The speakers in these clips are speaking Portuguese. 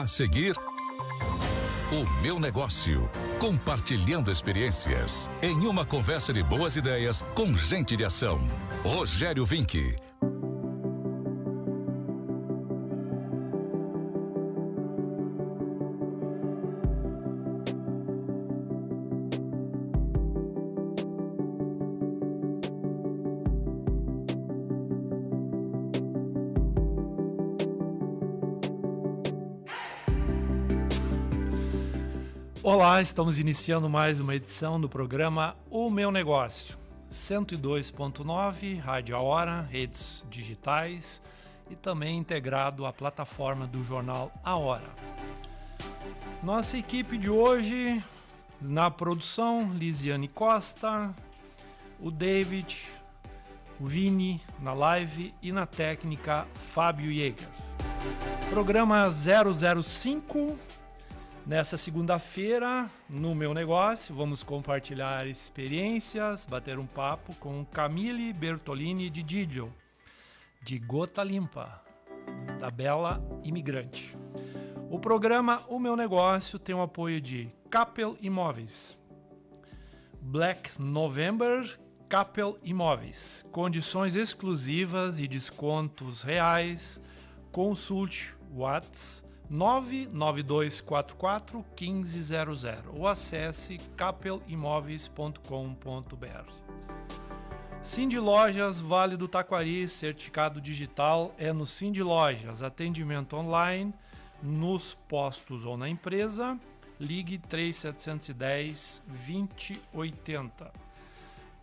A seguir, O Meu Negócio. Compartilhando experiências em uma conversa de boas ideias com gente de ação. Rogério Vinck. Olá, estamos iniciando mais uma edição do programa O Meu Negócio. 102.9, Rádio A Hora, redes digitais e também integrado à plataforma do jornal A Hora. Nossa equipe de hoje, na produção, Lisiane Costa, o David, o Vini na live e na técnica, Fábio Jäger. Programa 005. Nessa segunda-feira, no Meu Negócio, vamos compartilhar experiências, bater um papo com Camille Bertolini de Didio, de Gota Limpa, da Bela Imigrante. O programa O Meu Negócio tem o apoio de Capel Imóveis, Black November, Capel Imóveis, condições exclusivas e descontos reais. Consulte WhatsApp 992441500 ou acesse capelimóveis.com.br. Cindy Lojas Vale do Taquari, certificado digital é no Cindy Lojas, atendimento online nos postos ou na empresa, ligue 3710-2080.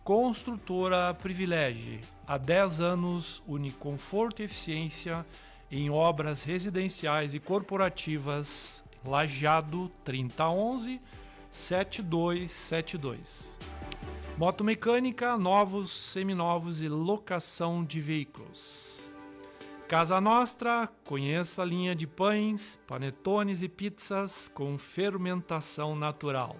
Construtora Privilege, há 10 anos, une conforto e eficiência em obras residenciais e corporativas, Lajeado 3011-7272. Motomecânica, novos, seminovos e locação de veículos. Casa Nostra, conheça a linha de pães, panetones e pizzas com fermentação natural.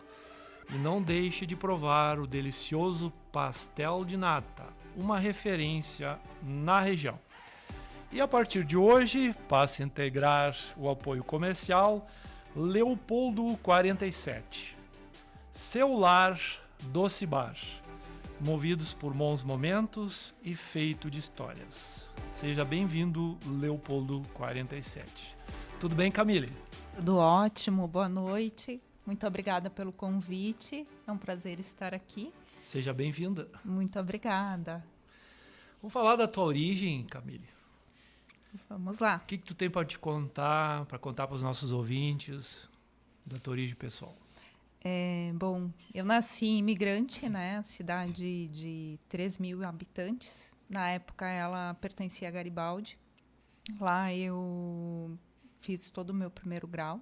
E não deixe de provar o delicioso pastel de nata, uma referência na região. E a partir de hoje, passe a integrar o apoio comercial Leopoldo 47. Seu lar, doce bar. Movidos por bons momentos e feito de histórias. Seja bem-vindo, Leopoldo 47. Tudo bem, Camille? Tudo ótimo, boa noite. Muito obrigada pelo convite. É um prazer estar aqui. Seja bem-vinda. Muito obrigada. Vamos falar da tua origem, Camille. Vamos lá. O que tu tem para te contar, para contar para os nossos ouvintes da tua origem pessoal? Bom, eu nasci em Imigrante, né? Cidade de 3.000 habitantes. Na época ela pertencia a Garibaldi. Lá eu fiz todo o meu primeiro grau.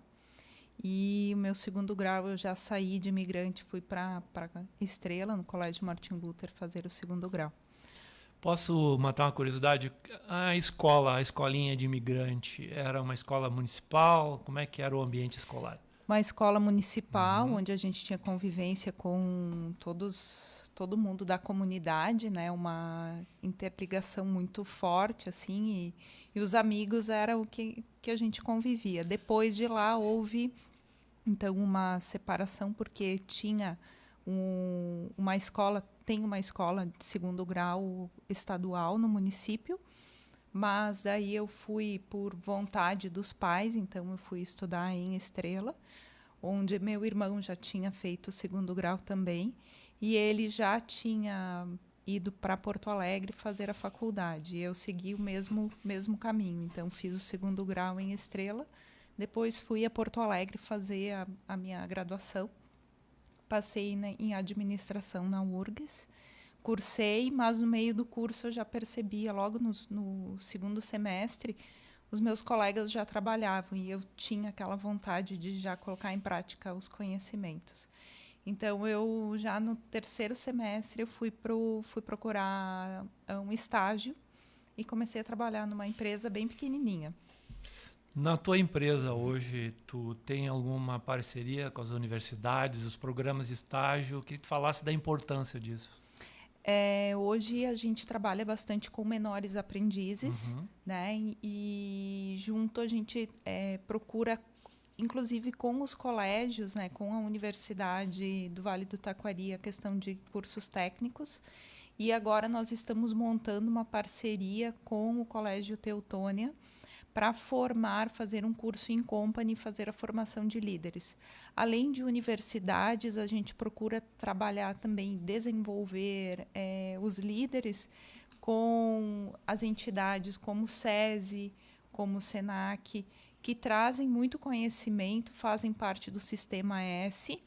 E o meu segundo grau eu já saí de Imigrante, fui para Estrela, no Colégio Martin Luther, fazer o segundo grau. Posso matar uma curiosidade? A escolinha de imigrante, era uma escola municipal? Como é que era o ambiente escolar? Uma escola municipal, onde a gente tinha convivência com todo mundo da comunidade, né? Uma interligação muito forte, assim, e os amigos eram o que a gente convivia. Depois de lá houve, então, uma separação, porque tinha uma escola de segundo grau estadual no município, mas daí eu fui por vontade dos pais, então eu fui estudar em Estrela, onde meu irmão já tinha feito o segundo grau também, e ele já tinha ido para Porto Alegre fazer a faculdade. Eu segui o mesmo caminho, então fiz o segundo grau em Estrela, depois fui a Porto Alegre fazer a minha graduação. Passei em administração na URGS, cursei, mas no meio do curso eu já percebia, logo no segundo semestre, os meus colegas já trabalhavam e eu tinha aquela vontade de já colocar em prática os conhecimentos. Então, eu já no terceiro semestre eu fui procurar um estágio e comecei a trabalhar numa empresa bem pequenininha. Na tua empresa hoje, tu tem alguma parceria com as universidades, os programas de estágio? Queria que tu falasse da importância disso. Hoje a gente trabalha bastante com menores aprendizes, né? E junto a gente procura inclusive com os colégios, né, com a Universidade do Vale do Taquari, a questão de cursos técnicos. E agora nós estamos montando uma parceria com o Colégio Teutônia para fazer um curso em company, fazer a formação de líderes. Além de universidades, a gente procura trabalhar também, desenvolver os líderes com as entidades como o SESI, como o SENAC, que trazem muito conhecimento, fazem parte do Sistema S,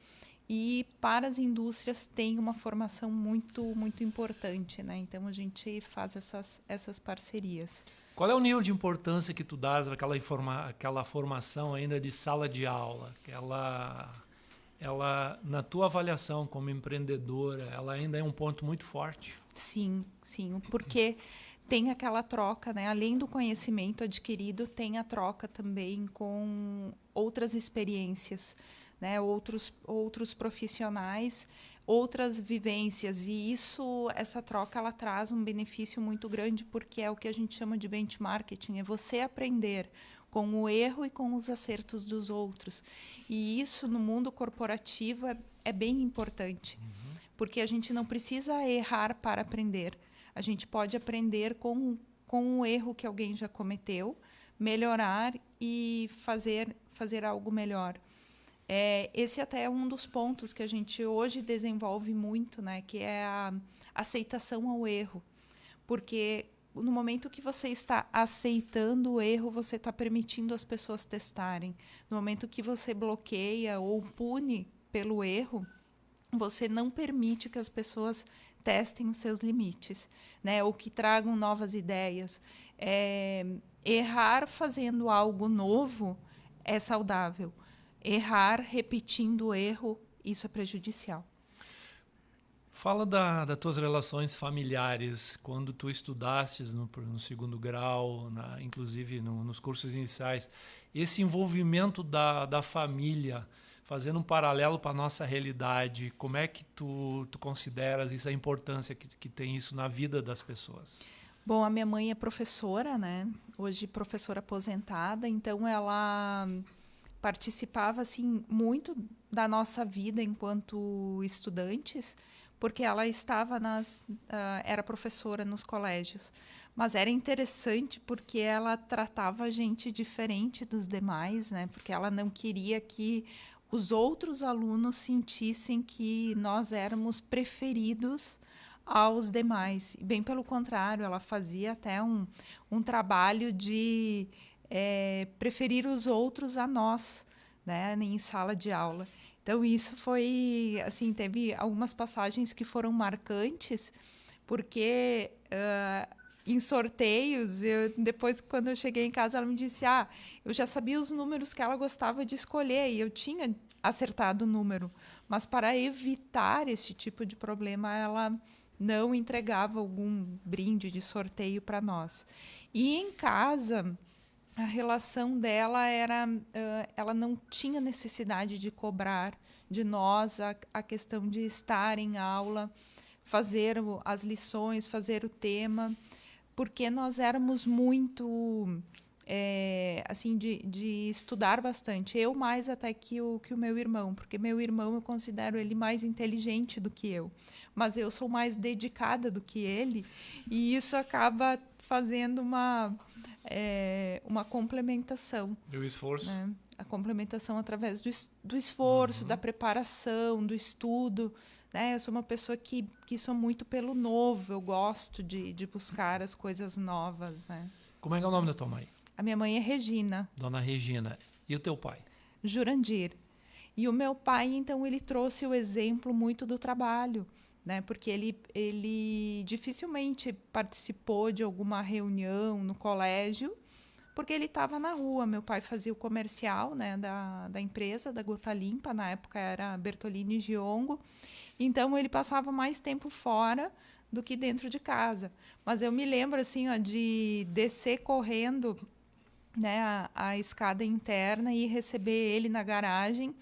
e para as indústrias tem uma formação muito, muito importante, né? Então, a gente faz essas parcerias. Qual é o nível de importância que tu dás àquela formação ainda de sala de aula? Ela, na tua avaliação como empreendedora, ela ainda é um ponto muito forte? Sim, porque tem aquela troca, né? Além do conhecimento adquirido, tem a troca também com outras experiências, né? Outros profissionais, outras vivências, e essa troca ela traz um benefício muito grande, porque é o que a gente chama de benchmarking, é você aprender com o erro e com os acertos dos outros. E isso no mundo corporativo é bem importante, porque a gente não precisa errar para aprender. A gente pode aprender com o erro que alguém já cometeu, melhorar e fazer algo melhor. Esse até é um dos pontos que a gente hoje desenvolve muito, né, que é a aceitação ao erro. Porque no momento que você está aceitando o erro, você está permitindo as pessoas testarem. No momento que você bloqueia ou pune pelo erro, você não permite que as pessoas testem os seus limites, né, ou que tragam novas ideias. Errar fazendo algo novo é saudável. Errar repetindo o erro, isso é prejudicial. Fala das tuas relações familiares, quando tu estudastes no segundo grau, inclusive nos cursos iniciais, esse envolvimento da família, fazendo um paralelo para a nossa realidade, como é que tu consideras isso, a importância que tem isso na vida das pessoas? Bom, a minha mãe é professora, né? Hoje professora aposentada, então ela participava assim muito da nossa vida enquanto estudantes, porque ela era professora nos colégios. Mas era interessante porque ela tratava a gente diferente dos demais, né? Porque ela não queria que os outros alunos sentissem que nós éramos preferidos aos demais. E bem pelo contrário, ela fazia até um trabalho de preferir os outros a nós, né, em sala de aula. Então, isso foi, assim, teve algumas passagens que foram marcantes, porque em sorteios, depois, quando eu cheguei em casa, ela me disse, eu já sabia os números que ela gostava de escolher, e eu tinha acertado o número, mas para evitar esse tipo de problema, ela não entregava algum brinde de sorteio para nós. E em casa, a relação dela ela não tinha necessidade de cobrar de nós a questão de estar em aula, fazer as lições, fazer o tema, porque nós éramos muito assim de estudar bastante. Eu mais até que o meu irmão, porque meu irmão eu considero ele mais inteligente do que eu, mas eu sou mais dedicada do que ele, e isso acaba fazendo uma complementação. Do esforço. Né? A complementação através do esforço, da preparação, do estudo. Né? Eu sou uma pessoa que sou muito pelo novo, eu gosto de buscar as coisas novas. Né? Como é que é o nome da tua mãe? A minha mãe é Regina. Dona Regina. E o teu pai? Jurandir. E o meu pai, então, ele trouxe o exemplo muito do trabalho. Né? Porque ele dificilmente participou de alguma reunião no colégio, porque ele estava na rua. Meu pai fazia o comercial, né, da empresa, da Gota Limpa, na época era Bertolini Giongo, então ele passava mais tempo fora do que dentro de casa. Mas eu me lembro assim, de descer correndo, né, a escada interna e receber ele na garagem,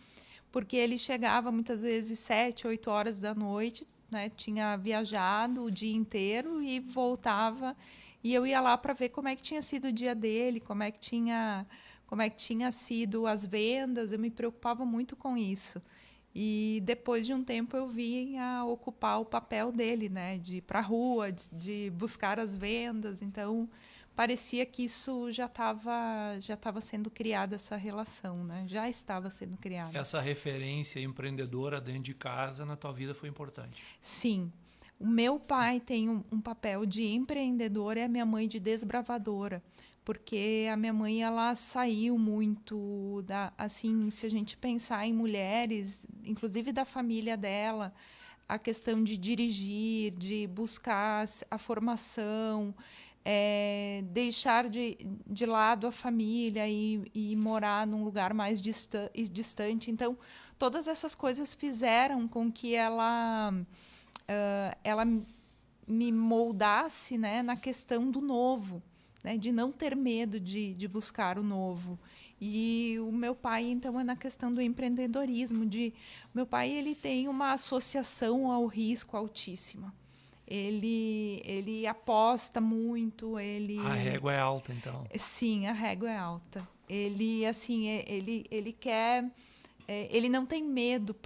porque ele chegava muitas vezes 7, 8 horas da noite, né, tinha viajado o dia inteiro e voltava, e eu ia lá para ver como é que tinha sido o dia dele, como é que como é que tinha sido as vendas, eu me preocupava muito com isso. E depois de um tempo eu vim a ocupar o papel dele, né, de ir para a rua, de buscar as vendas. Então parecia que isso já estava sendo criada, essa relação, né? Já estava sendo criada. Essa referência empreendedora dentro de casa na tua vida foi importante. Sim. O meu pai tem um papel de empreendedora e a minha mãe de desbravadora, porque a minha mãe ela saiu muito assim, se a gente pensar em mulheres, inclusive da família dela, a questão de dirigir, de buscar a formação, deixar de lado a família e morar num lugar mais distante. Então, todas essas coisas fizeram com que ela me moldasse, né, na questão do novo, né, de não ter medo de buscar o novo. E o meu pai, então, é na questão do empreendedorismo. Meu pai ele tem uma associação ao risco altíssima. Ele aposta muito. A régua é alta, então. Sim, a régua é alta. Ele quer... ele não tem medo,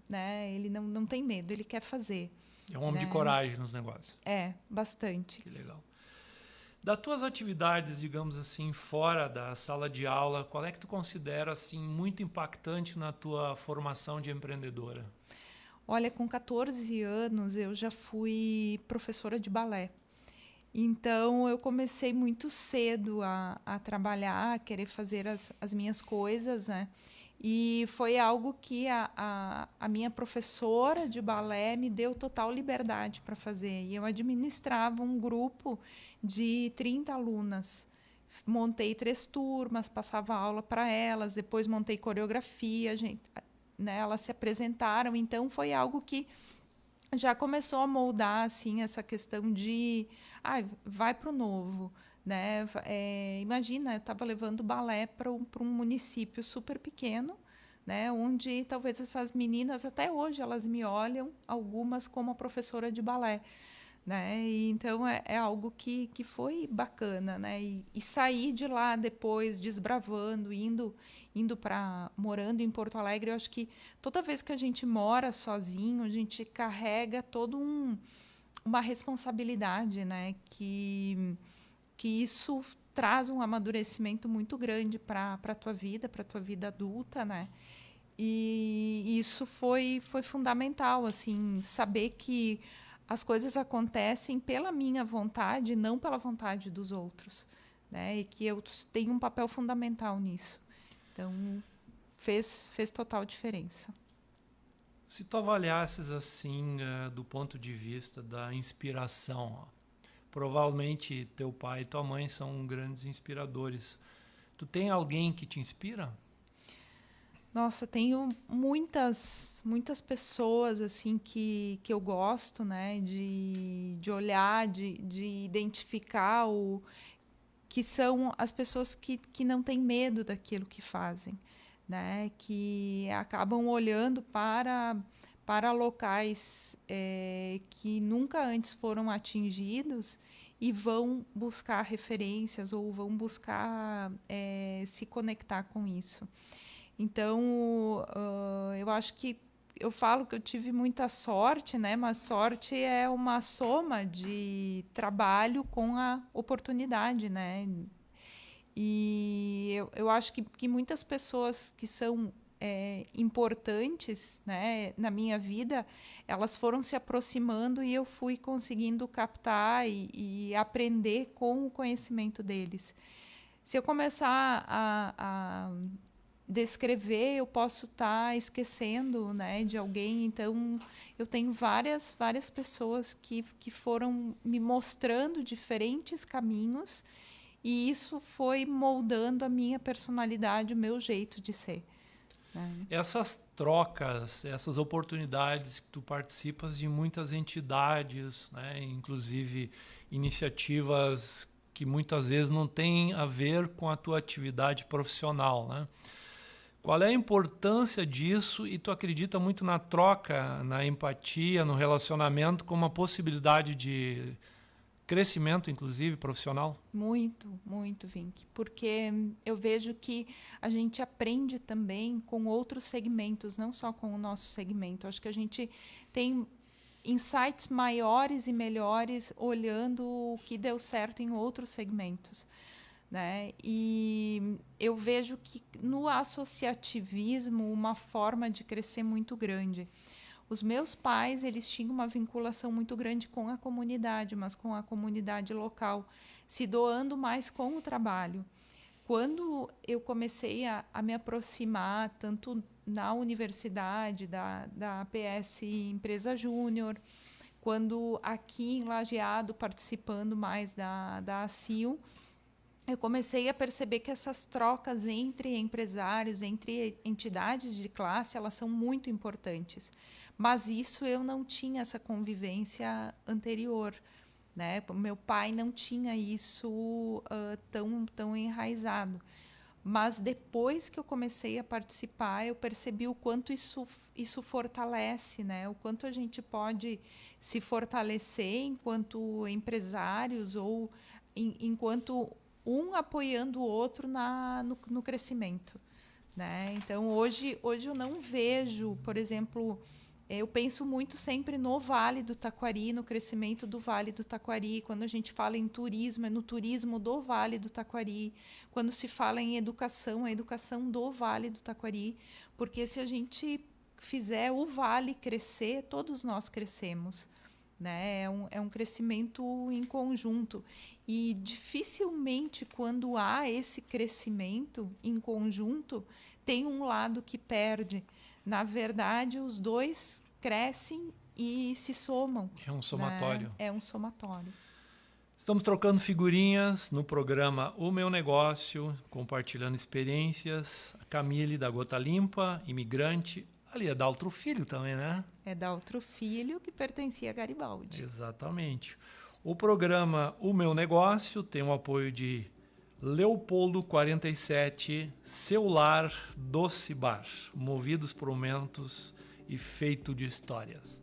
né? Ele não tem medo, ele quer fazer. É um homem de coragem nos negócios. Bastante. Que legal. Das tuas atividades, digamos assim, fora da sala de aula, qual é que tu considera assim, muito impactante na tua formação de empreendedora? Olha, com 14 anos eu já fui professora de balé. Então, eu comecei muito cedo a trabalhar, a querer fazer as minhas coisas, né? E foi algo que a minha professora de balé me deu total liberdade para fazer. E eu administrava um grupo de 30 alunas. Montei 3 turmas, passava aula para elas, depois montei coreografia, né, elas se apresentaram. Então, foi algo que já começou a moldar assim, essa questão de vai para o novo. Né? Imagina, eu estava levando balé para um município super pequeno, né? Onde talvez essas meninas, até hoje, elas me olham, algumas, como a professora de balé. Né? E, então, é algo que foi bacana. Né? E sair de lá depois, desbravando, morando em Porto Alegre, eu acho que toda vez que a gente mora sozinho, a gente carrega toda uma responsabilidade, né? Que isso traz um amadurecimento muito grande para a tua vida adulta, né? E isso foi fundamental, assim, saber que as coisas acontecem pela minha vontade, não pela vontade dos outros, né? E que eu tenho um papel fundamental nisso. Então, fez total diferença. Se tu avaliasses assim, do ponto de vista da inspiração, provavelmente teu pai e tua mãe são grandes inspiradores. Tu tem alguém que te inspira? Nossa, tenho muitas pessoas assim que eu gosto, né, de olhar, de identificar que são as pessoas que não têm medo daquilo que fazem, né, que acabam olhando para locais que nunca antes foram atingidos e vão buscar referências ou vão buscar se conectar com isso. Então, eu acho que eu falo que eu tive muita sorte, né? Mas sorte é uma soma de trabalho com a oportunidade, né? E eu acho que muitas pessoas que são importantes, né, na minha vida, elas foram se aproximando e eu fui conseguindo captar e aprender com o conhecimento deles. Se eu começar a descrever, eu posso estar esquecendo, né, de alguém. Então, eu tenho várias pessoas que foram me mostrando diferentes caminhos e isso foi moldando a minha personalidade, o meu jeito de ser. Essas trocas, essas oportunidades que tu participas de muitas entidades, né, inclusive iniciativas que muitas vezes não têm a ver com a tua atividade profissional, né? Qual é a importância disso e tu acredita muito na troca, na empatia, no relacionamento como uma possibilidade de crescimento, inclusive, profissional? Muito, muito, Vink. Porque eu vejo que a gente aprende também com outros segmentos, não só com o nosso segmento. Acho que a gente tem insights maiores e melhores olhando o que deu certo em outros segmentos, né? E eu vejo que no associativismo uma forma de crescer muito grande. Os meus pais, eles tinham uma vinculação muito grande com a comunidade, mas com a comunidade local, se doando mais com o trabalho. Quando eu comecei a me aproximar, tanto na universidade, da APS Empresa Júnior, quando aqui em Lajeado, participando mais da ACIL, eu comecei a perceber que essas trocas entre empresários, entre entidades de classe, elas são muito importantes. Mas isso eu não tinha essa convivência anterior, né? Meu pai não tinha isso tão enraizado. Mas depois que eu comecei a participar, eu percebi o quanto isso fortalece, né? O quanto a gente pode se fortalecer enquanto empresários ou enquanto um apoiando o outro no crescimento, né? Então, hoje eu não vejo, por exemplo, eu penso muito sempre no Vale do Taquari, no crescimento do Vale do Taquari. Quando a gente fala em turismo, é no turismo do Vale do Taquari. Quando se fala em educação, é a educação do Vale do Taquari. Porque se a gente fizer o Vale crescer, todos nós crescemos, né? É um crescimento em conjunto. E dificilmente, quando há esse crescimento em conjunto, tem um lado que perde. Na verdade, os dois crescem e se somam. É um somatório. Né? É um somatório. Estamos trocando figurinhas no programa O Meu Negócio, compartilhando experiências. A Camille, da Gota Limpa, imigrante. Ali é Daltro Filho também, né? É Daltro Filho, que pertencia a Garibaldi. Exatamente. O programa O Meu Negócio tem o apoio de Leopoldo 47, Seu Lar Doce Bar, movidos por momentos e feito de histórias.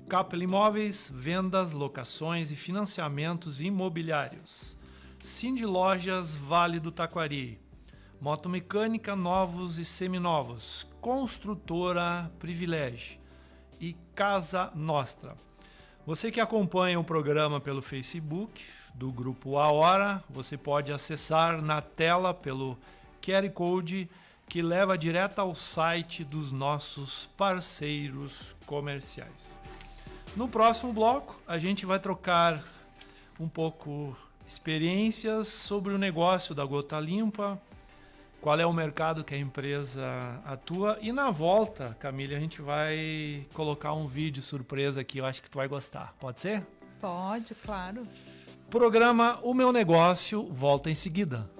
Capel Imóveis, vendas, locações e financiamentos imobiliários. Cindy Lojas Vale do Taquari. Motomecânica novos e seminovos. Construtora Privilégio. E Casa Nostra. Você que acompanha o programa pelo Facebook do Grupo A Hora, você pode acessar na tela pelo QR Code que leva direto ao site dos nossos parceiros comerciais. No próximo bloco, a gente vai trocar um pouco experiências sobre o negócio da Gota Limpa, qual é o mercado que a empresa atua. E na volta, Camille, a gente vai colocar um vídeo surpresa aqui, eu acho que tu vai gostar. Pode ser? Pode, claro. Programa O Meu Negócio volta em seguida.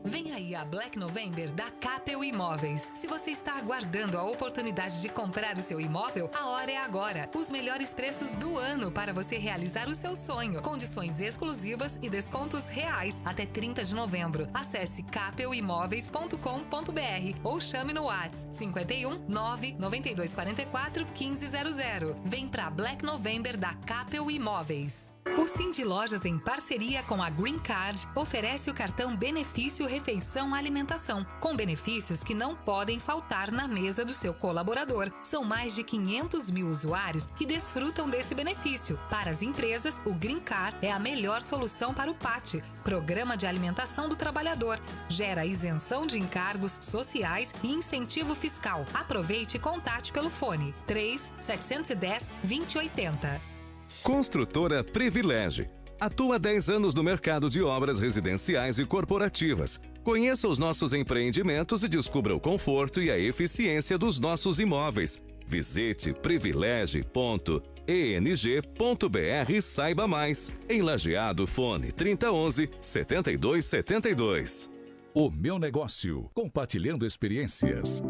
Vem aí a Black November da Capel Imóveis. Se você está aguardando a oportunidade de comprar o seu imóvel, a hora é agora. Os melhores preços do ano para você realizar o seu sonho. Condições exclusivas e descontos reais até 30 de novembro. Acesse capelimóveis.com.br ou chame no WhatsApp 51 99244 1500. Vem pra Black November da Capel Imóveis. O Cindy Lojas, em parceria com a Green Card, oferece o cartão Benefício Refeição Alimentação, com benefícios que não podem faltar na mesa do seu colaborador. São mais de 500 mil usuários que desfrutam desse benefício. Para as empresas, o Green Card é a melhor solução para o PAT, Programa de Alimentação do Trabalhador. Gera isenção de encargos sociais e incentivo fiscal. Aproveite e contate pelo fone 3-710-2080. Construtora Privilégio. Atua há 10 anos no mercado de obras residenciais e corporativas. Conheça os nossos empreendimentos e descubra o conforto e a eficiência dos nossos imóveis. Visite privilege.eng.br e saiba mais. Em Lajeado, fone 3011-7272. O Meu Negócio, compartilhando experiências.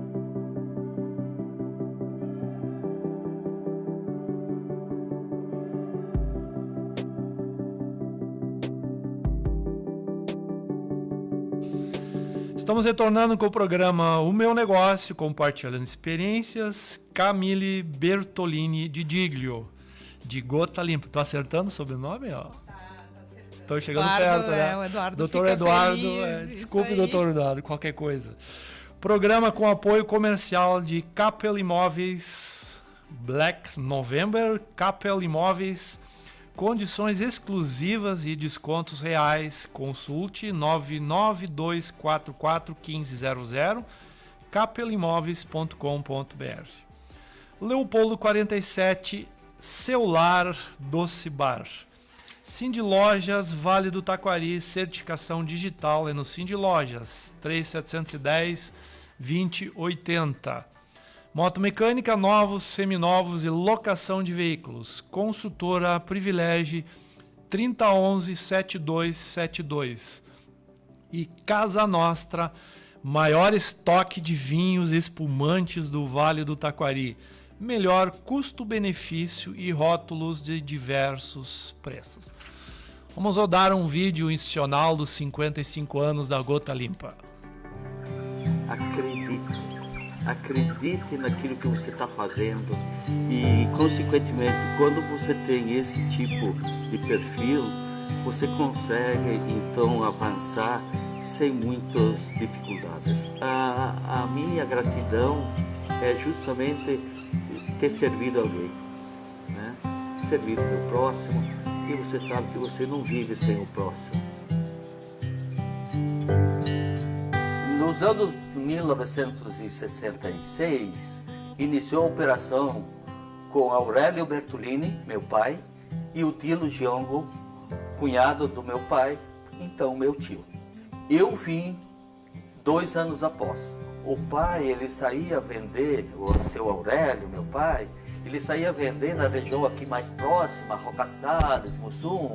Estamos retornando com o programa O Meu Negócio, compartilhando experiências. Camille Bertolini de Diglio, de Gota Limpa. Tô acertando o sobrenome? Ó. Tô chegando perto, né? O Eduardo Doutor fica Eduardo, feliz, desculpe, isso aí. doutor Eduardo, qualquer coisa. Programa com apoio comercial de Capel Imóveis, Black November, Capel Imóveis, condições exclusivas e descontos reais. Consulte 992441500, capelimóveis.com.br. Leopoldo 47, seu lar, Doce Bar. Cindy Lojas, Vale do Taquari, certificação digital é no Cindy Lojas, 3710-2080. Motomecânica, novos, seminovos e locação de veículos. Consultora Privilégio 3011-7272. E Casa Nostra, maior estoque de vinhos espumantes do Vale do Taquari. Melhor custo-benefício e rótulos de diversos preços. Vamos rodar um vídeo institucional dos 55 anos da Gota Limpa. Acredite naquilo que você está fazendo e, consequentemente, quando você tem esse tipo de perfil, você consegue, então, avançar sem muitas dificuldades. A minha gratidão é justamente ter servido alguém, né? Servido o próximo, e você sabe que você não vive sem o próximo. Nos anos 1966, iniciou a operação com Aurélio Bertolini, meu pai, e o Dilo Giongo, cunhado do meu pai, então meu tio. Eu vim 2 anos após. O pai, ele saía vender, o seu Aurélio, meu pai, ele saía vender na região aqui mais próxima, Roca Salles, Mussum,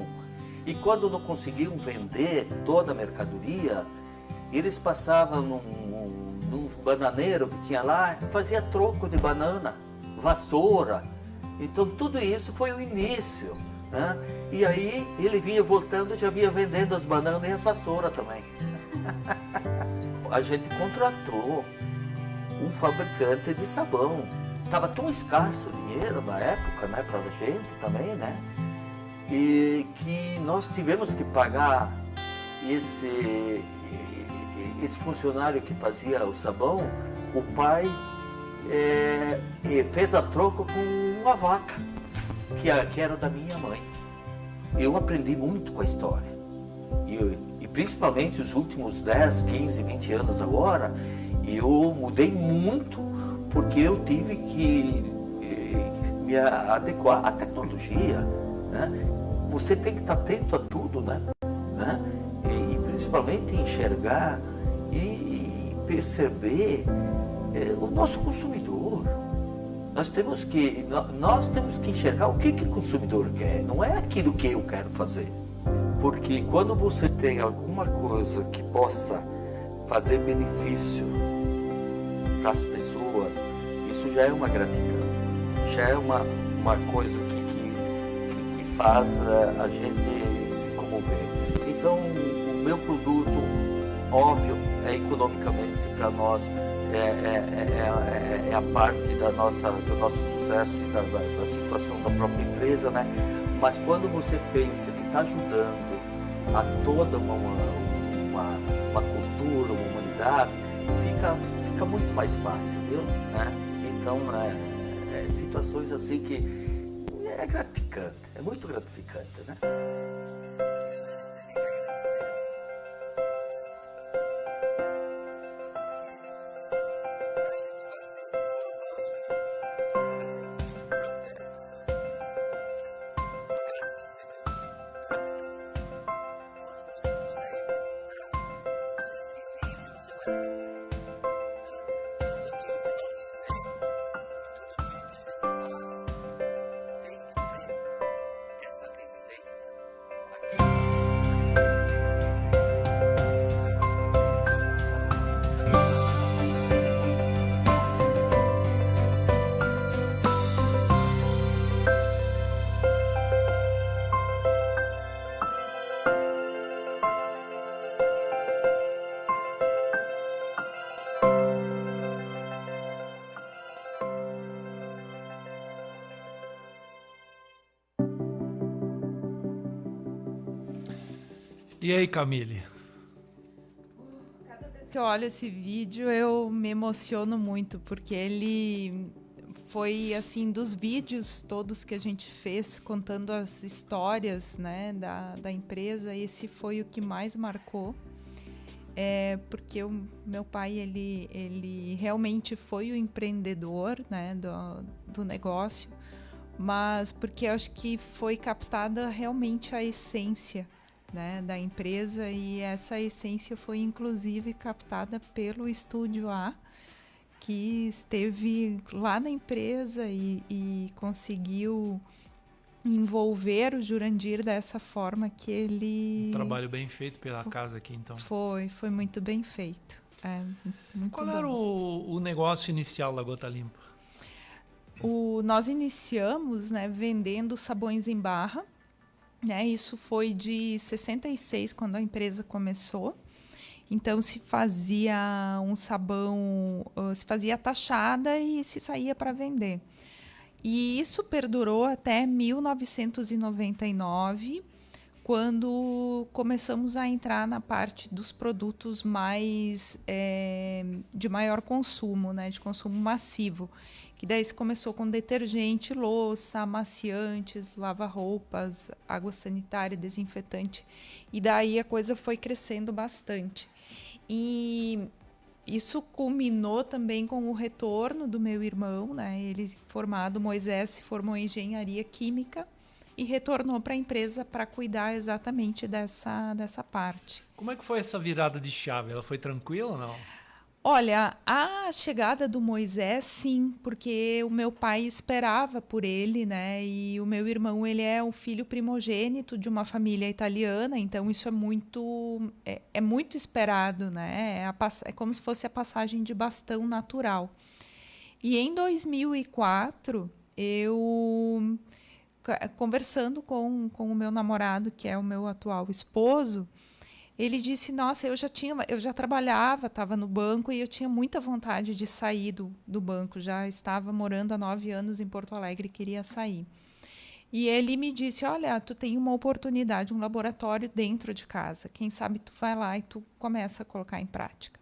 e quando não conseguiam vender toda a mercadoria, eles passavam num bananeiro que tinha lá, fazia troco de banana, vassoura. Então tudo isso foi o início, né? E aí ele vinha voltando e já vinha vendendo as bananas e as vassouras também. A gente contratou um fabricante de sabão. Estava tão escasso o dinheiro na época, né, para a gente também, né? E que nós tivemos que pagar esse funcionário que fazia o sabão. O pai fez a troca com uma vaca, que era da minha mãe. Eu aprendi muito com a história. E principalmente os últimos 10, 15, 20 anos agora, eu mudei muito porque eu tive que me adequar à tecnologia, né? Você tem que estar atento a tudo, né? E principalmente enxergar e perceber o nosso consumidor. Nós temos que enxergar o que o consumidor quer, não é aquilo que eu quero fazer. Porque quando você tem alguma coisa que possa fazer benefício para as pessoas, isso já é uma gratidão, já é uma coisa que faz a gente se comover. Então, o meu produto, óbvio, economicamente para nós, é a parte do nosso sucesso e da situação da própria empresa, né? Mas quando você pensa que está ajudando a toda uma cultura, uma humanidade, fica muito mais fácil, viu? Né? Então, situações assim que é gratificante, é muito gratificante, né? Isso a gente tem que agradecer. E aí, Camille? Cada vez que eu olho esse vídeo, eu me emociono muito, porque ele foi, assim, dos vídeos todos que a gente fez, contando as histórias, né, da empresa, esse foi o que mais marcou. Porque o meu pai, ele realmente foi o empreendedor, né, do negócio, mas porque eu acho que foi captada realmente a essência, né, da empresa, e essa essência foi inclusive captada pelo Estúdio A, que esteve lá na empresa e conseguiu envolver o Jurandir dessa forma que ele... Um trabalho bem feito pela casa aqui, então. Foi muito bem feito. Muito Qual bom. era o negócio inicial da Gota Limpa? Nós iniciamos, né, vendendo sabões em barra, né? Isso foi de 66, quando a empresa começou. Então, se fazia um sabão, se fazia taxada e se saía para vender. E isso perdurou até 1999, quando começamos a entrar na parte dos produtos mais de maior consumo, né, de consumo massivo. Que daí se começou com detergente, louça, amaciantes, lava-roupas, água sanitária, desinfetante. E daí a coisa foi crescendo bastante. E isso culminou também com o retorno do meu irmão, né? Ele formado, Moisés, se formou em engenharia química e retornou para a empresa para cuidar exatamente dessa parte. Como é que foi essa virada de chave? Ela foi tranquila ou não? Olha, a chegada do Moisés, sim, porque o meu pai esperava por ele, né? E o meu irmão, ele é o filho primogênito de uma família italiana, então isso é muito esperado, né? É como se fosse a passagem de bastão natural. E em 2004, eu, conversando com o meu namorado, que é o meu atual esposo, ele disse, nossa, eu já trabalhava, estava no banco e eu tinha muita vontade de sair do banco. Já estava morando há 9 anos em Porto Alegre e queria sair. E ele me disse, olha, tu tem uma oportunidade, um laboratório dentro de casa. Quem sabe tu vai lá e tu começa a colocar em prática.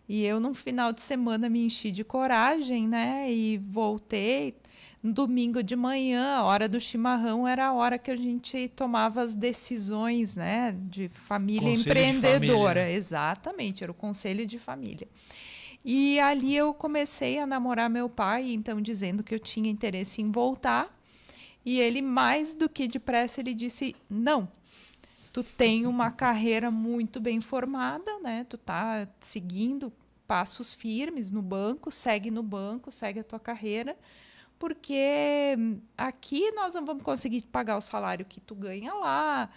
E eu, num final de semana, me enchi de coragem, né? E voltei. No domingo de manhã, a hora do chimarrão era a hora que a gente tomava as decisões, né, de família empreendedora. De família. Exatamente, era o conselho de família. E ali eu comecei a namorar meu pai, então dizendo que eu tinha interesse em voltar. E ele, mais do que depressa, ele disse, não, tu tem uma carreira muito bem formada, né? Tu tá seguindo passos firmes no banco, segue a tua carreira, porque aqui nós não vamos conseguir pagar o salário que tu ganha lá,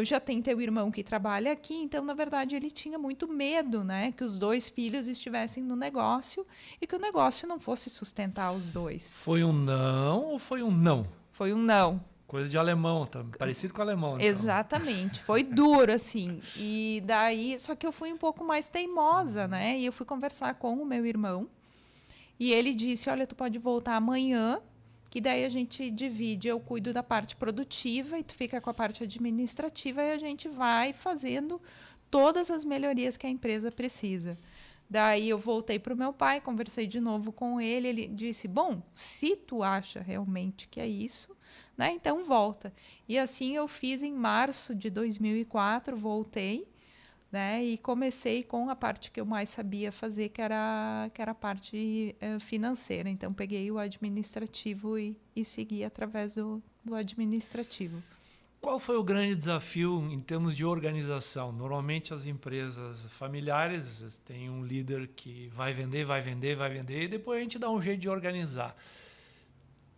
já tem teu irmão que trabalha aqui, então, na verdade, ele tinha muito medo, né, que os 2 filhos estivessem no negócio e que o negócio não fosse sustentar os 2. Foi um não ou foi um não? Foi um não. Coisa de alemão, tá? Parecido com alemão. Então. Exatamente, foi duro, assim. E daí, só que eu fui um pouco mais teimosa, né, e eu fui conversar com o meu irmão. E ele disse, olha, tu pode voltar amanhã, que daí a gente divide, eu cuido da parte produtiva e tu fica com a parte administrativa e a gente vai fazendo todas as melhorias que a empresa precisa. Daí eu voltei para o meu pai, conversei de novo com ele, ele disse, bom, se tu acha realmente que é isso, né, então volta. E assim eu fiz em março de 2004, voltei, né, e comecei com a parte que eu mais sabia fazer, que era a parte financeira. Então, peguei o administrativo e segui através do administrativo. Qual foi o grande desafio em termos de organização? Normalmente, as empresas familiares têm um líder que vai vender, e depois a gente dá um jeito de organizar.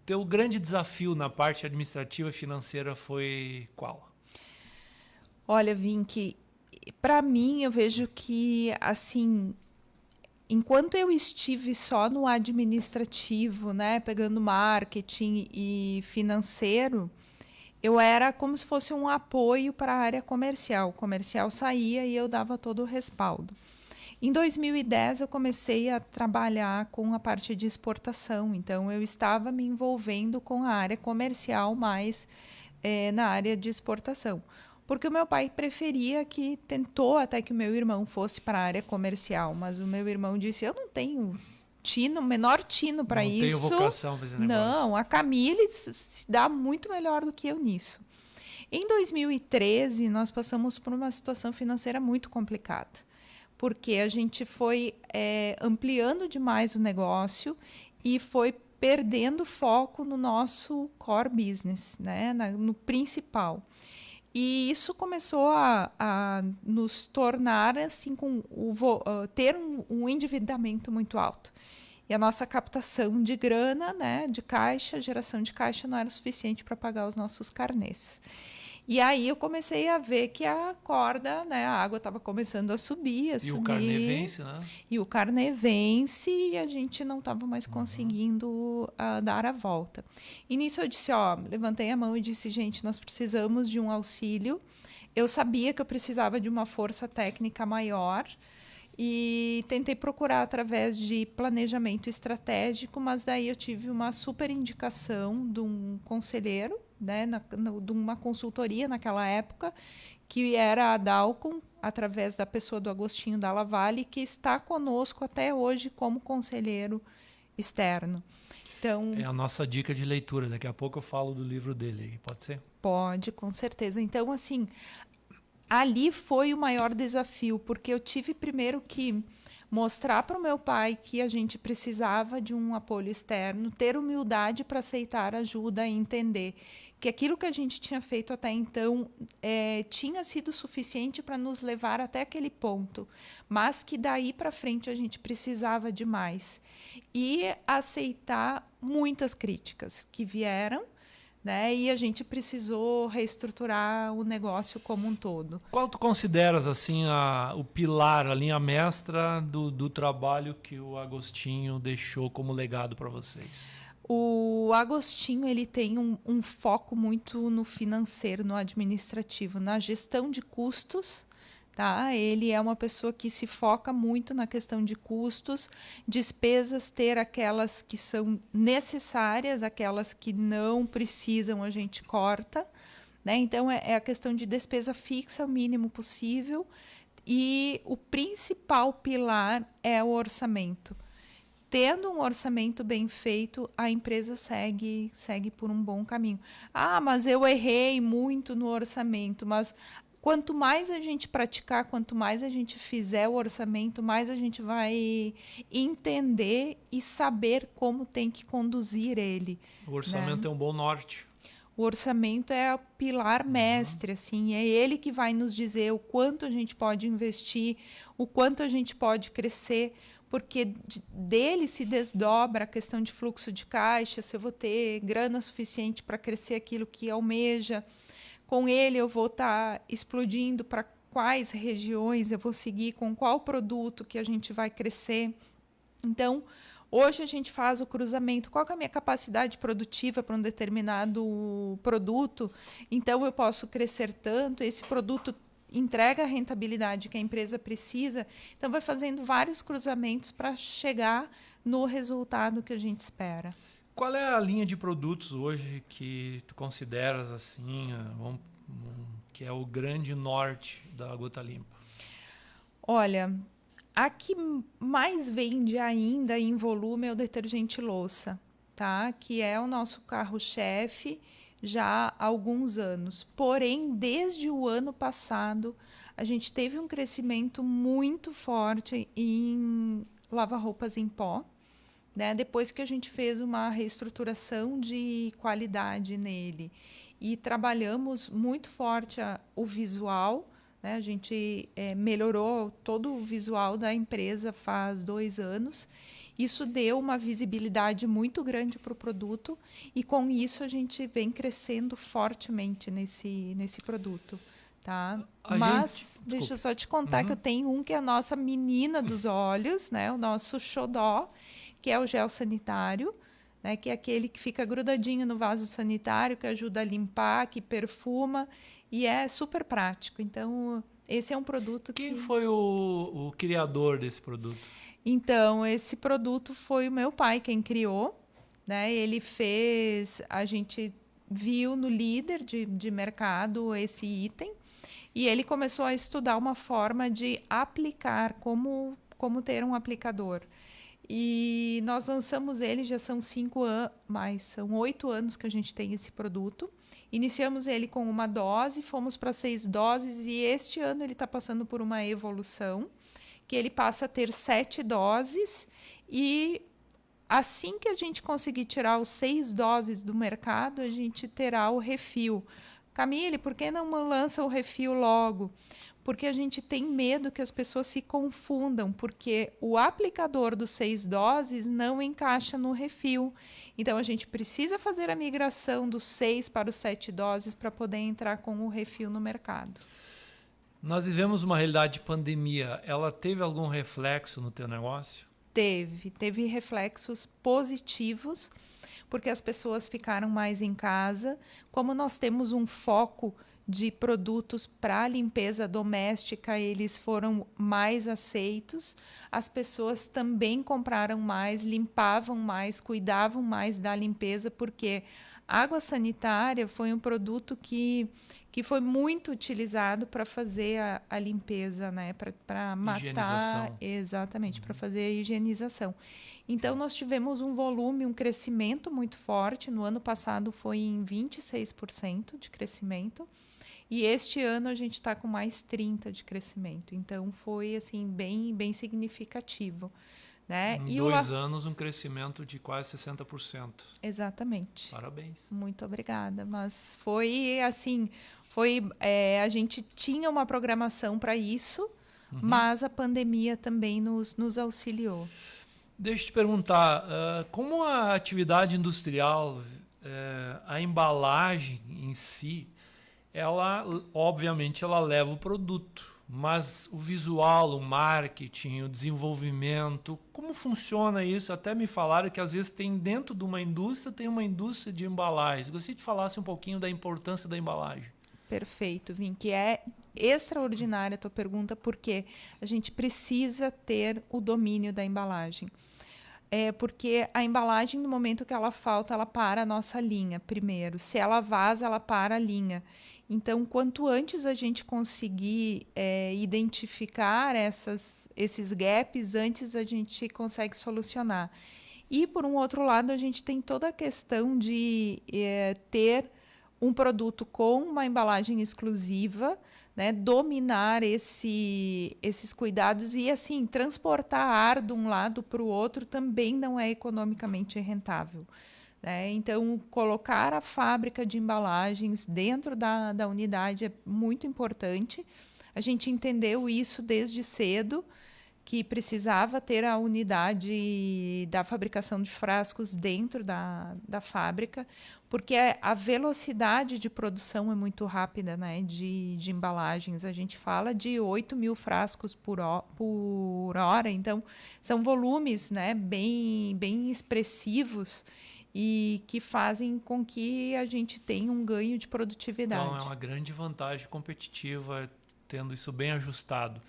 Teu grande desafio na parte administrativa e financeira foi qual? Olha, Vinck, para mim, eu vejo que, assim, enquanto eu estive só no administrativo, né, pegando marketing e financeiro, eu era como se fosse um apoio para a área comercial. O comercial saía e eu dava todo o respaldo. Em 2010, eu comecei a trabalhar com a parte de exportação. Então, eu estava me envolvendo com a área comercial mais na área de exportação. porque o meu pai preferia tentou até que o meu irmão fosse para a área comercial, mas o meu irmão disse, eu não tenho menor tino para isso. Não tenho vocação para esse negócio. Não, a Camille se dá muito melhor do que eu nisso. Em 2013, nós passamos por uma situação financeira muito complicada, porque a gente foi ampliando demais o negócio e foi perdendo foco no nosso core business, né? No principal. E isso começou a nos tornar assim, ter um endividamento muito alto. E a nossa captação de grana, né, de caixa, geração de caixa, não era suficiente para pagar os nossos carnês. E aí eu comecei a ver que a corda, né, a água estava começando a subir, E o carnê vence, né? E o carnê vence e a gente não estava mais conseguindo dar a volta. E nisso eu disse, levantei a mão e disse, gente, nós precisamos de um auxílio. Eu sabia que eu precisava de uma força técnica maior e tentei procurar através de planejamento estratégico, mas daí eu tive uma super indicação de um conselheiro, né, de uma consultoria naquela época, que era a Dalcom, através da pessoa do Agostinho Dalla Valle, que está conosco até hoje como conselheiro externo. Então, é a nossa dica de leitura. Daqui a pouco eu falo do livro dele. Pode ser? Pode, com certeza. Então, assim, ali foi o maior desafio, porque eu tive primeiro que mostrar para o meu pai que a gente precisava de um apoio externo, ter humildade para aceitar ajuda e entender que aquilo que a gente tinha feito até então tinha sido suficiente para nos levar até aquele ponto, mas que daí para frente a gente precisava de mais. E aceitar muitas críticas que vieram, né? E a gente precisou reestruturar o negócio como um todo. Qual tu consideras assim o pilar, a linha mestra do trabalho que o Agostinho deixou como legado para vocês? O Agostinho ele tem um foco muito no financeiro, no administrativo, na gestão de custos. Tá? Ele é uma pessoa que se foca muito na questão de custos, despesas, ter aquelas que são necessárias, aquelas que não precisam, a gente corta. Né? Então, é a questão de despesa fixa, o mínimo possível. E o principal pilar é o orçamento. Tendo um orçamento bem feito, a empresa segue por um bom caminho. Mas eu errei muito no orçamento, mas quanto mais a gente praticar, quanto mais a gente fizer o orçamento, mais a gente vai entender e saber como tem que conduzir ele. O orçamento, né? É um bom norte. O orçamento é o pilar mestre, assim, é ele que vai nos dizer o quanto a gente pode investir, o quanto a gente pode crescer, porque dele se desdobra a questão de fluxo de caixa, se eu vou ter grana suficiente para crescer aquilo que almeja. Com ele eu vou estar explodindo para quais regiões eu vou seguir, com qual produto que a gente vai crescer. Então, hoje a gente faz o cruzamento. Qual que é a minha capacidade produtiva para um determinado produto? Então, eu posso crescer tanto, esse produto entrega a rentabilidade que a empresa precisa. Então, vai fazendo vários cruzamentos para chegar no resultado que a gente espera. Qual é a linha de produtos hoje que tu consideras assim, que é o grande norte da Gota Limpa? Olha, a que mais vende ainda em volume é o detergente louça, tá? Que é o nosso carro-chefe já há alguns anos. Porém, desde o ano passado, a gente teve um crescimento muito forte em lava-roupas em pó, né? Depois que a gente fez uma reestruturação de qualidade nele e trabalhamos muito forte o visual, né? A gente melhorou todo o visual da empresa faz 2 anos. Isso deu uma visibilidade muito grande para o produto e, com isso, a gente vem crescendo fortemente nesse produto. Tá? Mas, deixa eu só te contar que eu tenho um que é a nossa menina dos olhos, né? O nosso xodó, que é o gel sanitário, né? Que é aquele que fica grudadinho no vaso sanitário, que ajuda a limpar, que perfuma e é super prático. Então, esse é um produto que... Quem foi o criador desse produto? Então, esse produto foi o meu pai quem criou, né? Ele fez, a gente viu no líder de mercado esse item E ele começou a estudar uma forma de aplicar, como ter um aplicador. E nós lançamos ele, já são 5 anos, são 8 anos que a gente tem esse produto. Iniciamos ele com 1 dose, fomos para 6 doses e este ano ele está passando por uma evolução, que ele passa a ter 7 doses e assim que a gente conseguir tirar os 6 doses do mercado, a gente terá o refil. Camille, por que não lança o refil logo? Porque a gente tem medo que as pessoas se confundam, porque o aplicador dos 6 doses não encaixa no refil. Então, a gente precisa fazer a migração dos 6 para os 7 doses para poder entrar com o refil no mercado. Nós vivemos uma realidade de pandemia. Ela teve algum reflexo no teu negócio? Teve reflexos positivos, porque as pessoas ficaram mais em casa. Como nós temos um foco de produtos para limpeza doméstica, eles foram mais aceitos. As pessoas também compraram mais, limpavam mais, cuidavam mais da limpeza, porque água sanitária foi um produto que foi muito utilizado para fazer a limpeza, né? Para matar, exatamente, para fazer a higienização. Então, nós tivemos um volume, um crescimento muito forte. No ano passado foi em 26% de crescimento. E este ano a gente está com mais 30% de crescimento. Então, foi assim, bem significativo. Né? Em 2 anos, um crescimento de quase 60%. Exatamente. Parabéns. Muito obrigada. Mas foi assim, a gente tinha uma programação para isso, mas a pandemia também nos auxiliou. Deixa eu te perguntar, como a atividade industrial, a embalagem em si, ela, obviamente, ela leva o produto. Mas o visual, o marketing, o desenvolvimento, como funciona isso? Até me falaram que às vezes tem dentro de uma indústria, tem uma indústria de embalagens. Gostaria de falasse um pouquinho da importância da embalagem. Perfeito, Vim, que é extraordinária a tua pergunta, porque a gente precisa ter o domínio da embalagem. Porque a embalagem, no momento que ela falta, ela para a nossa linha primeiro. Se ela vaza, ela para a linha. Então, quanto antes a gente conseguir identificar esses gaps, antes a gente consegue solucionar. E, por um outro lado, a gente tem toda a questão de ter um produto com uma embalagem exclusiva, né, dominar esses cuidados e, assim, transportar ar de um lado para o outro também não é economicamente rentável. Então, colocar a fábrica de embalagens dentro da unidade é muito importante. A gente entendeu isso desde cedo, que precisava ter a unidade da fabricação de frascos dentro da fábrica, porque a velocidade de produção é muito rápida, né, de embalagens. A gente fala de 8.000 frascos por hora, então são volumes, né, bem expressivos, e que fazem com que a gente tenha um ganho de produtividade. Então, é uma grande vantagem competitiva, tendo isso bem ajustado.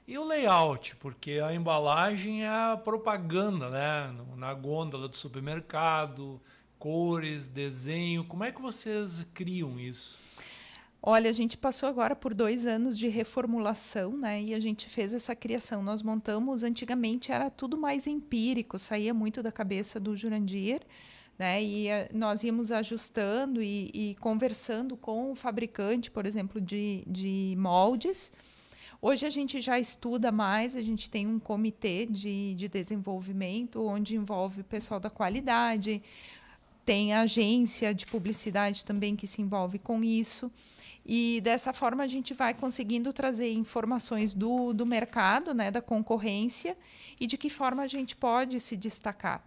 E o layout, porque a embalagem é a propaganda, né? Na gôndola do supermercado, cores, desenho. Como é que vocês criam isso? Olha, a gente passou agora por 2 anos de reformulação, né? E a gente fez essa criação. Nós montamos, antigamente era tudo mais empírico, saía muito da cabeça do Jurandir, né? E nós íamos ajustando e conversando com o fabricante, por exemplo, de moldes. Hoje a gente já estuda mais, a gente tem um comitê de desenvolvimento, onde envolve o pessoal da qualidade, tem a agência de publicidade também que se envolve com isso. E dessa forma a gente vai conseguindo trazer informações do mercado, né, da concorrência, e de que forma a gente pode se destacar.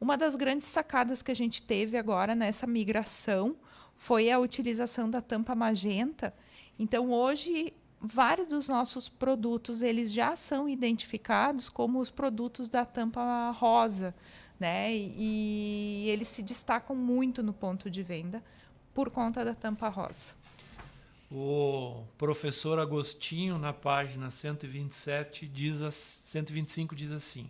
Uma das grandes sacadas que a gente teve agora nessa migração foi a utilização da tampa magenta. Então, hoje, vários dos nossos produtos eles já são identificados como os produtos da tampa rosa, né? E eles se destacam muito no ponto de venda por conta da tampa rosa. O professor Agostinho, na página 125, diz assim: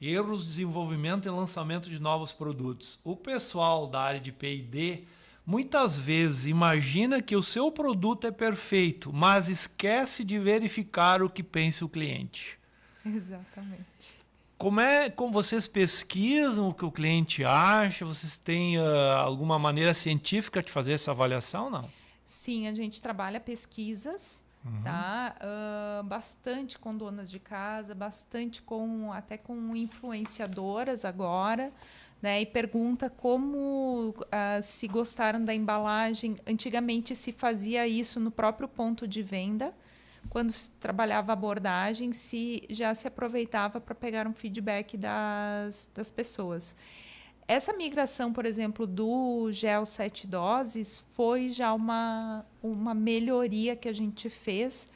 erros de desenvolvimento e lançamento de novos produtos. O pessoal da área de P&D muitas vezes imagina que o seu produto é perfeito, mas esquece de verificar o que pensa o cliente. Exatamente. Como vocês pesquisam o que o cliente acha? Vocês têm alguma maneira científica de fazer essa avaliação, não? Sim, a gente trabalha pesquisas, tá? Bastante com donas de casa, bastante até com influenciadoras agora, né? E pergunta como se gostaram da embalagem. Antigamente se fazia isso no próprio ponto de venda, quando se trabalhava a abordagem, já se aproveitava para pegar um feedback das pessoas. Essa migração, por exemplo, do gel 7 doses foi já uma melhoria que a gente fez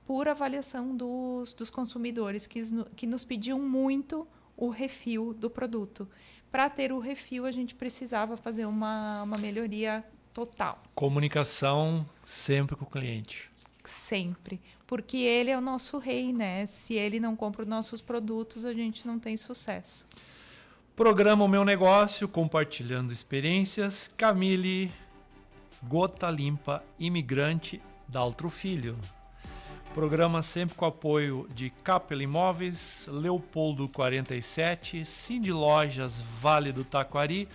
por avaliação dos consumidores, que nos pediam muito o refil do produto. Para ter o refil, a gente precisava fazer uma melhoria total. Comunicação sempre com o cliente. Sempre. Porque ele é o nosso rei, né? Se ele não compra os nossos produtos, a gente não tem sucesso. Programa O Meu Negócio, compartilhando experiências. Camille Gota Limpa, imigrante Daltro Filho. Programa sempre com apoio de Capel Imóveis, Leopoldo 47, Cindy Lojas Vale do Taquari,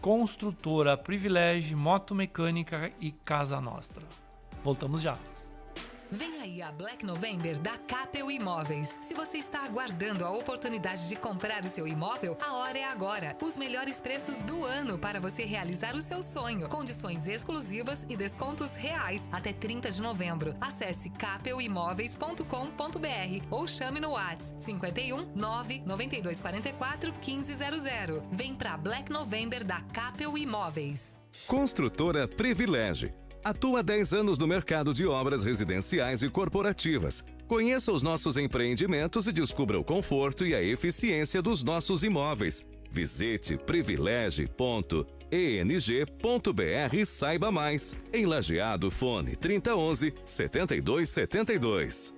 Construtora Privilégio, Motomecânica e Casa Nostra. Voltamos já. Vem aí a Black November da Capel Imóveis. Se você está aguardando a oportunidade de comprar o seu imóvel, a hora é agora. Os melhores preços do ano para você realizar o seu sonho. Condições exclusivas e descontos reais até 30 de novembro. Acesse capelimóveis.com.br ou chame no WhatsApp 51 99244 1500. Vem pra Black November da Capel Imóveis. Construtora Privilégio. Atua há 10 anos no mercado de obras residenciais e corporativas. Conheça os nossos empreendimentos e descubra o conforto e a eficiência dos nossos imóveis. Visite privilege.eng.br e saiba mais. Em Lajeado, fone 3011-7272.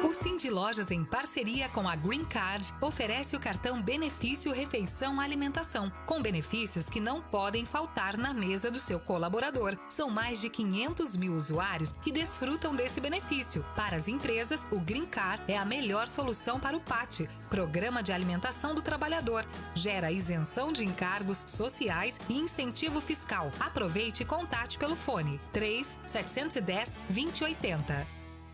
O Cindy Lojas, em parceria com a Green Card, oferece o cartão Benefício Refeição Alimentação, com benefícios que não podem faltar na mesa do seu colaborador. São mais de 500 mil usuários que desfrutam desse benefício. Para as empresas, o Green Card é a melhor solução para o PAT, Programa de Alimentação do Trabalhador. Gera isenção de encargos sociais e incentivo fiscal. Aproveite e contate pelo fone 3-710-2080.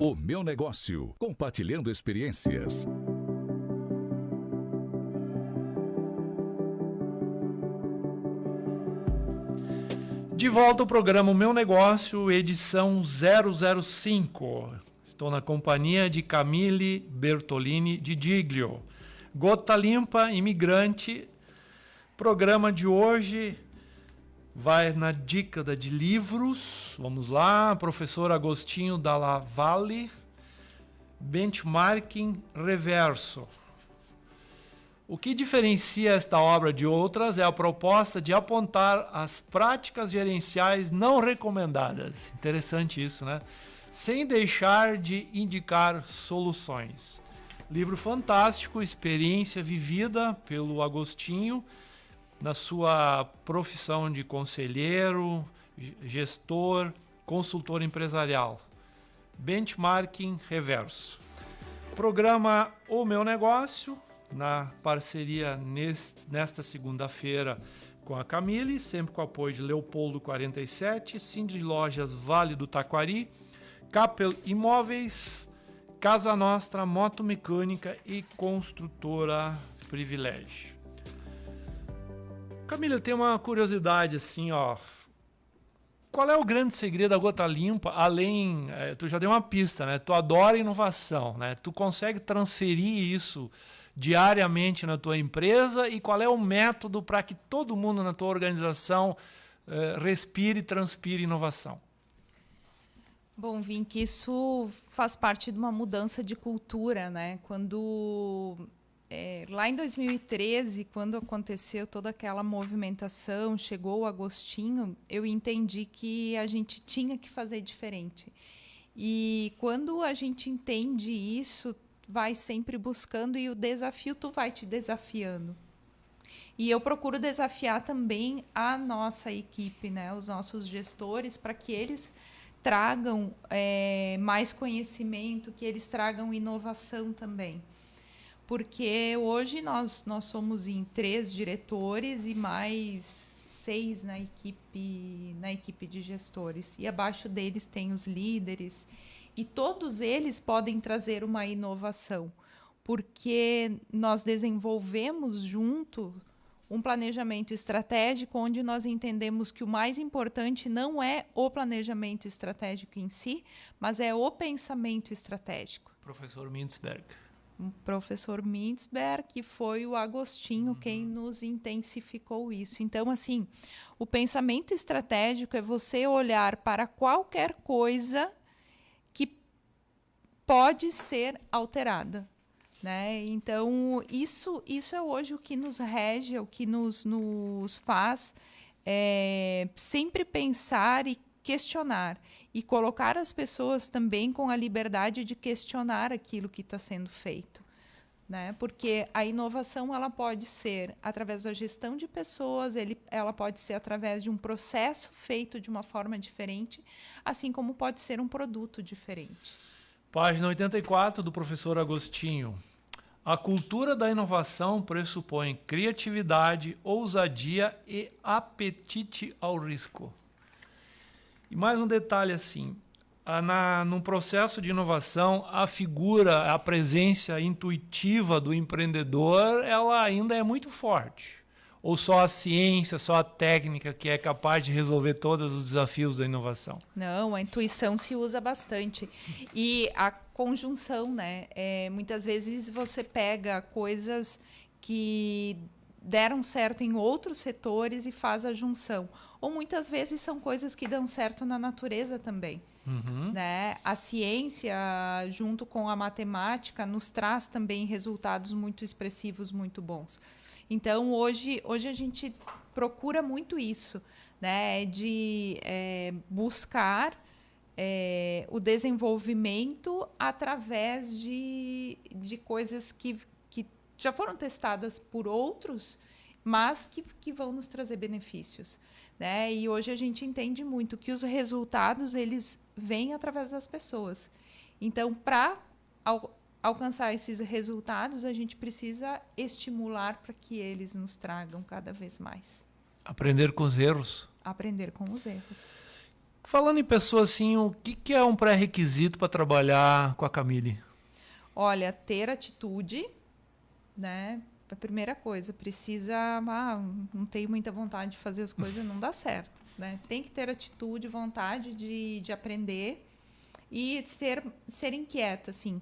O Meu Negócio, compartilhando experiências. De volta ao programa O Meu Negócio, edição 005. Estou na companhia de Camille Bertolini de Giglio. Gota Limpa, imigrante. Programa de hoje vai na dica de livros. Vamos lá, professor Agostinho Dalla Valle, Benchmarking Reverso. O que diferencia esta obra de outras é a proposta de apontar as práticas gerenciais não recomendadas. Interessante isso, né? Sem deixar de indicar soluções. Livro fantástico, experiência vivida pelo Agostinho na sua profissão de conselheiro, gestor, consultor empresarial. Benchmarking Reverso. Programa O Meu Negócio, na parceria nesta segunda-feira com a Camille, sempre com o apoio de Leopoldo 47, Cindy Lojas Vale do Taquari, Capel Imóveis, Casa Nostra, Motomecânica e Construtora Privilégio. Camila, eu tenho uma curiosidade assim, ó. Qual é o grande segredo da Gota Limpa, além... tu já deu uma pista, né? Tu adora inovação, né? Tu consegue transferir isso diariamente na tua empresa e qual é o método para que todo mundo na tua organização respire e transpire inovação? Bom, Vink, isso faz parte de uma mudança de cultura, né? Lá em 2013, quando aconteceu toda aquela movimentação, chegou o Agostinho, eu entendi que a gente tinha que fazer diferente. E quando a gente entende isso, vai sempre buscando e o desafio tu vai te desafiando. E eu procuro desafiar também a nossa equipe, né, os nossos gestores, para que eles tragam mais conhecimento, que eles tragam inovação também. Porque hoje nós somos em 3 diretores e mais 6 na equipe de gestores. E abaixo deles tem os líderes. E todos eles podem trazer uma inovação, porque nós desenvolvemos junto um planejamento estratégico onde nós entendemos que o mais importante não é o planejamento estratégico em si, mas é o pensamento estratégico. Professor Mintzberg. O professor Mintzberg, que foi o Agostinho quem nos intensificou isso. Então, assim, o pensamento estratégico é você olhar para qualquer coisa que pode ser alterada. Né? Então, isso é hoje o que nos rege, o que nos faz sempre pensar e questionar. E colocar as pessoas também com a liberdade de questionar aquilo que está sendo feito. Né? Porque a inovação ela pode ser através da gestão de pessoas, ela pode ser através de um processo feito de uma forma diferente, assim como pode ser um produto diferente. Página 84 do professor Agostinho. A cultura da inovação pressupõe criatividade, ousadia e apetite ao risco. E mais um detalhe assim, no processo de inovação, a figura, a presença intuitiva do empreendedor, ela ainda é muito forte. Ou só a ciência, só a técnica que é capaz de resolver todos os desafios da inovação? Não, a intuição se usa bastante. E a conjunção, né? Muitas vezes você pega coisas que deram certo em outros setores e faz a junção. Ou muitas vezes são coisas que dão certo na natureza também. Né? A ciência, junto com a matemática, nos traz também resultados muito expressivos, muito bons. Então, hoje a gente procura muito isso, né? De buscar o desenvolvimento através de coisas que já foram testadas por outros, mas que vão nos trazer benefícios. Né? E hoje a gente entende muito que os resultados eles vêm através das pessoas. Então, para alcançar esses resultados, a gente precisa estimular para que eles nos tragam cada vez mais. Aprender com os erros. Aprender com os erros. Falando em pessoa assim, o que é um pré-requisito para trabalhar com a Camille? Olha, ter atitude, né? A primeira coisa, precisa... não tenho muita vontade de fazer as coisas, não dá certo. Né? Tem que ter atitude, vontade de aprender e ser inquieta, assim.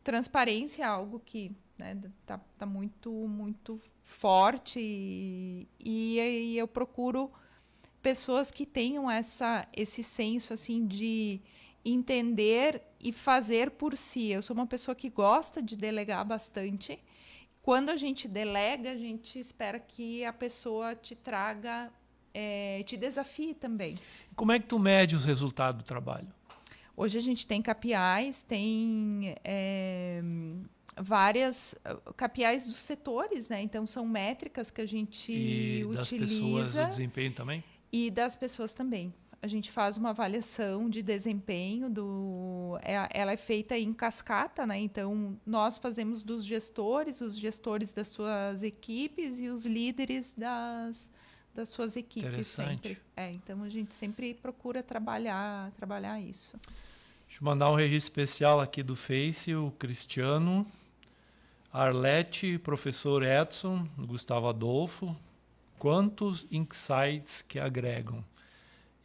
Transparência é algo que tá muito, muito forte e eu procuro pessoas que tenham esse senso assim, de entender e fazer por si. Eu sou uma pessoa que gosta de delegar bastante. Quando a gente delega, a gente espera que a pessoa te traga, te desafie também. Como é que tu mede os resultados do trabalho? Hoje a gente tem KPIs, tem várias KPIs dos setores, né? Então são métricas que a gente utiliza. E das pessoas, o desempenho também? E das pessoas também. A gente faz uma avaliação de desempenho, ela é feita em cascata, né? Então, nós fazemos dos gestores, os gestores das suas equipes e os líderes das suas equipes. Interessante. Sempre. Então, a gente sempre procura trabalhar isso. Deixa eu mandar um registro especial aqui do Face, o Cristiano, Arlete, professor Edson, Gustavo Adolfo. Quantos insights que agregam?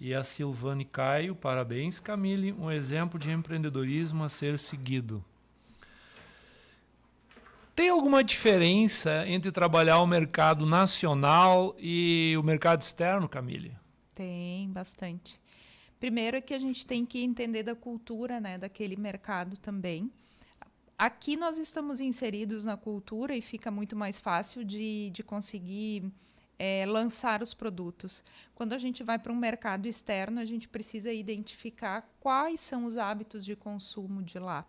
E a Silvane Caio, parabéns, Camille, um exemplo de empreendedorismo a ser seguido. Tem alguma diferença entre trabalhar o mercado nacional e o mercado externo, Camille? Tem, bastante. Primeiro é que a gente tem que entender da cultura, né, daquele mercado também. Aqui nós estamos inseridos na cultura e fica muito mais fácil de conseguir... lançar os produtos. Quando a gente vai para um mercado externo, a gente precisa identificar quais são os hábitos de consumo de lá.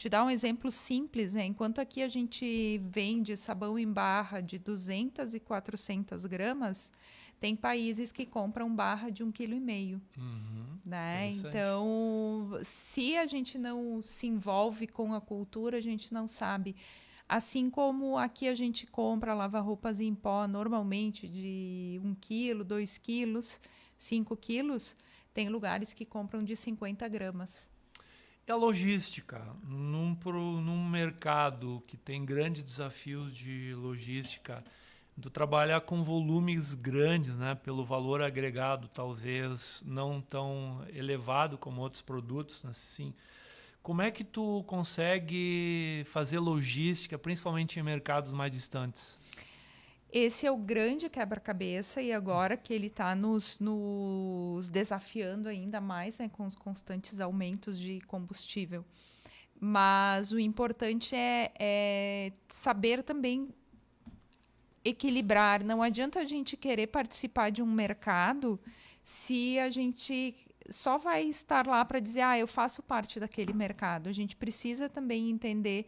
te dar um exemplo simples, né? Enquanto aqui a gente vende sabão em barra de 200 e 400 gramas, tem países que compram barra de 1,5 kg. Né? Então, se a gente não se envolve com a cultura, a gente não sabe. Assim como aqui a gente compra lava-roupas em pó normalmente de 1 kg, 2 quilos, 5 quilos, tem lugares que compram de 50 gramas. E a logística? Num mercado que tem grandes desafios de logística, tu trabalhar com volumes grandes, né, pelo valor agregado talvez não tão elevado como outros produtos, assim, como é que tu consegue fazer logística, principalmente em mercados mais distantes? Esse é o grande quebra-cabeça e agora que ele está nos desafiando ainda mais, né, com os constantes aumentos de combustível. Mas o importante é saber também equilibrar. Não adianta a gente querer participar de um mercado se a gente só vai estar lá para dizer, eu faço parte daquele mercado. A gente precisa também entender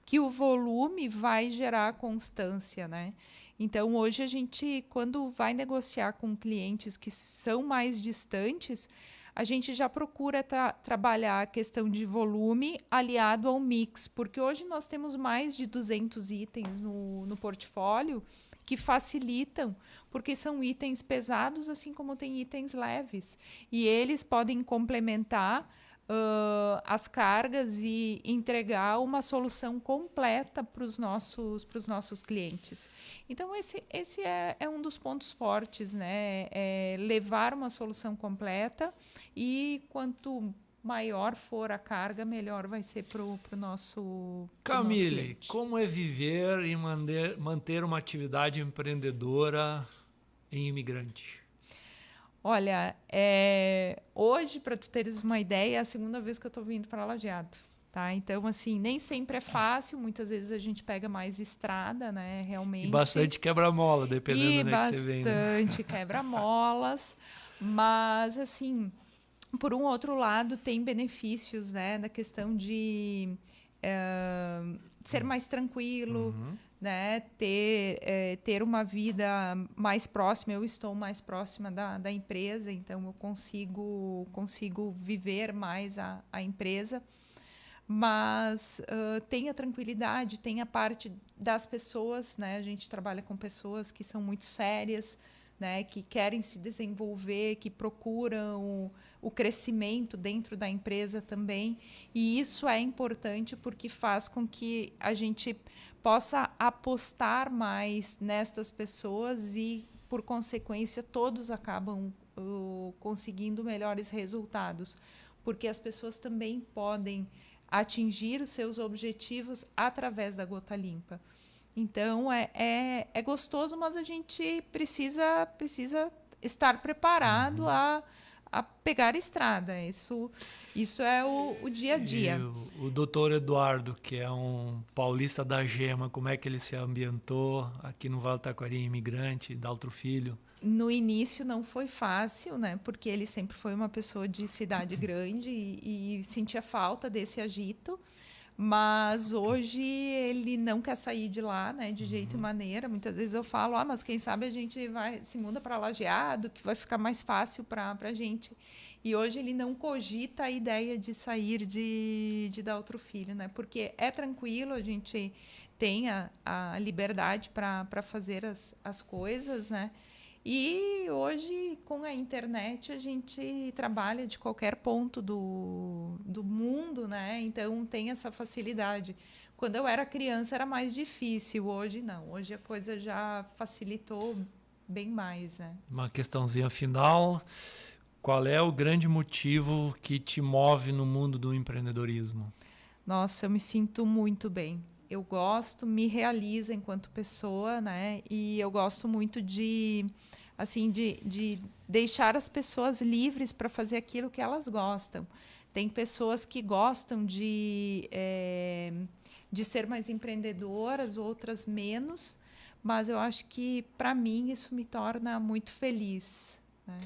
que o volume vai gerar constância, né? Então, hoje a gente, quando vai negociar com clientes que são mais distantes, a gente já procura trabalhar a questão de volume aliado ao mix, porque hoje nós temos mais de 200 itens no portfólio que facilitam, porque são itens pesados, assim como tem itens leves. E eles podem complementar as cargas e entregar uma solução completa para os nossos clientes. Então, esse é um dos pontos fortes, né? É levar uma solução completa e quanto maior for a carga, melhor vai ser para o nosso Camille, como é viver e manter uma atividade empreendedora em imigrante? Olha, hoje, para tu teres uma ideia, é a segunda vez que eu estou vindo para Lajeado. Tá? Então, assim, nem sempre é fácil. Muitas vezes a gente pega mais estrada, né? Realmente. E bastante quebra-mola, dependendo de onde você vem. Bastante quebra-molas. Mas, assim, por um outro lado, tem benefícios, né? Da questão de ser mais tranquilo, né? Ter uma vida mais próxima. Eu estou mais próxima da empresa, então eu consigo viver mais a empresa. Mas tem a tranquilidade, tem a parte das pessoas, né? A gente trabalha com pessoas que são muito sérias, né? Que querem se desenvolver, que procuram o crescimento dentro da empresa também. E isso é importante porque faz com que a gente possa apostar mais nestas pessoas e, por consequência, todos acabam conseguindo melhores resultados, porque as pessoas também podem atingir os seus objetivos através da Gota Limpa. Então, é gostoso, mas a gente precisa estar preparado a pegar a estrada. Isso é o dia a dia. O doutor Eduardo, que é um paulista da Gema, como é que ele se ambientou aqui no Vale do Taquari, imigrante, Daltro Filho? No início não foi fácil, né? Porque ele sempre foi uma pessoa de cidade grande e sentia falta desse agito. Mas hoje ele não quer sair de lá, né, de jeito e maneira. Muitas vezes eu falo, mas quem sabe a gente se muda para Lajeado, que vai ficar mais fácil para a gente. E hoje ele não cogita a ideia de sair de Daltro Filho, né? Porque é tranquilo, a gente tem a liberdade para fazer as coisas, né? E hoje, com a internet, a gente trabalha de qualquer ponto do mundo, né? Então, tem essa facilidade. Quando eu era criança, era mais difícil. Hoje, não. Hoje, a coisa já facilitou bem mais, né? Uma questãozinha final. Qual é o grande motivo que te move no mundo do empreendedorismo? Nossa, eu me sinto muito bem. Eu gosto, me realiza enquanto pessoa, né? E eu gosto muito de deixar as pessoas livres para fazer aquilo que elas gostam. Tem pessoas que gostam de ser mais empreendedoras, outras menos, mas eu acho que, para mim, isso me torna muito feliz, né?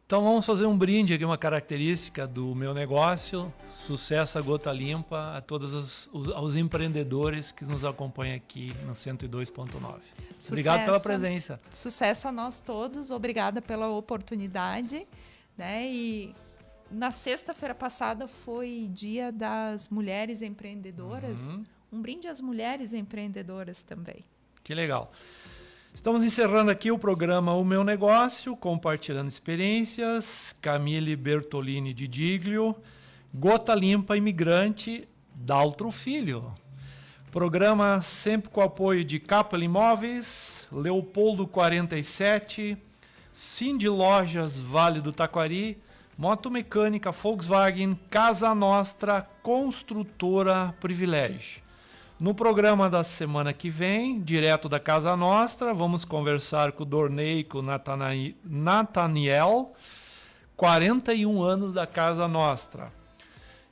Então vamos fazer um brinde aqui, uma característica do meu negócio. Sucesso a Gota Limpa a todos os empreendedores que nos acompanham aqui no 102.9. Obrigado pela presença. Sucesso a nós todos, obrigada pela oportunidade, né? E na sexta-feira passada foi Dia das Mulheres Empreendedoras. Um brinde às mulheres empreendedoras também. Que legal. Estamos encerrando aqui o programa O Meu Negócio, compartilhando experiências. Camille Bertolini de Diglio, Gota Limpa Imigrante, Daltro Filho. Programa sempre com o apoio de Capel Imóveis, Leopoldo 47, Cindy Lojas Vale do Taquari, Moto Mecânica Volkswagen, Casa Nostra, Construtora Privilégio. No programa da semana que vem, direto da Casa Nostra, vamos conversar com o Dorneico Nathaniel, 41 anos da Casa Nostra.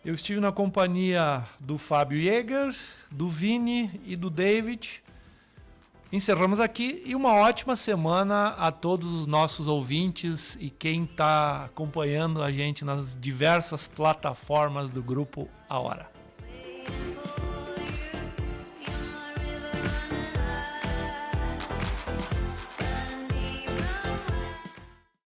Eu estive na companhia do Fábio Jäger, do Vini e do David. Encerramos aqui e uma ótima semana a todos os nossos ouvintes e quem está acompanhando a gente nas diversas plataformas do Grupo A Hora.